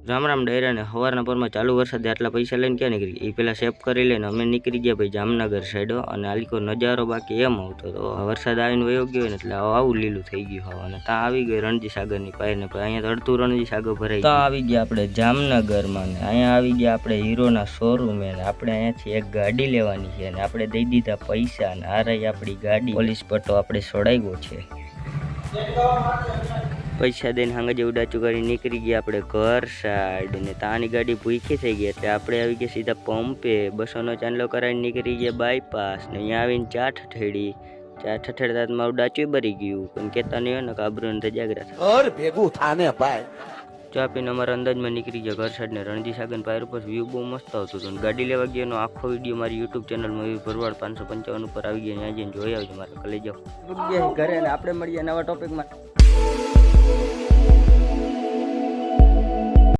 રામ રામ ડાયરા ને સવારના પરમાં ચાલુ વરસાદે આટલા પૈસા લઈને ક્યાં નીકળી એ પહેલાં સેફ કરી લઈને અમે નીકળી ગયા ભાઈ જામનગર સાઈડો અને આલીકો નજારો બાકી એમ આવતો તો વરસાદ આવીને વયો ગયો ને એટલે આવું લીલું થઈ ગયું હવે અને ત્યાં આવી ગઈ રણજી સાગરની પાય ને અહીંયા તો અડધું રણજી સાગર ભરાઈ ત્યાં આવી ગયા આપણે જામનગરમાં ને અહીંયા આવી ગયા આપણે હીરોના શોરૂમે ને આપણે અહીંયાથી એક ગાડી લેવાની છે અને આપણે દઈ દીધા પૈસા અને આ રહી આપણી ગાડી પોલીસ પટ્ટો આપણે છોડાવ્યો છે પૈસા દઈને હાંગે જેવું ડાચું કરી નીકળી ગયા આપણે ઘર સાઈડ ને તાની ગાડી ભૂખી થઈ ગઈ એટલે આપણે આવી ગયા સીધા પંપે 200નો ચાંદલો કરાવીને નીકળી ગયા બાયપાસ ને અહીંયા આવીને ચા ઠઠેડતા મારું ડાચું ભરી ગયું પણ કહેતા નહીં હોય ને કાબરું તો જાગ્રત ભેગું થાને ભાઈ ચા પીને અમારા અંદાજમાં નીકળી ગયા ઘર સાઈડ ને રણજી સાગર પાયર ઉપર વ્યૂ બહુ મસ્ત આવતું હતું ગાડી લેવા ગયાનો આખો વિડીયો મારી યુટ્યુબ ચેનલમાં ભરવાડ 555 ઉપર આવી ગયા ત્યાં જઈને જોઈ આવજો મારે કલે જાઓ ઘરે ને આપણે મળીએ નવા ટોપિકમાં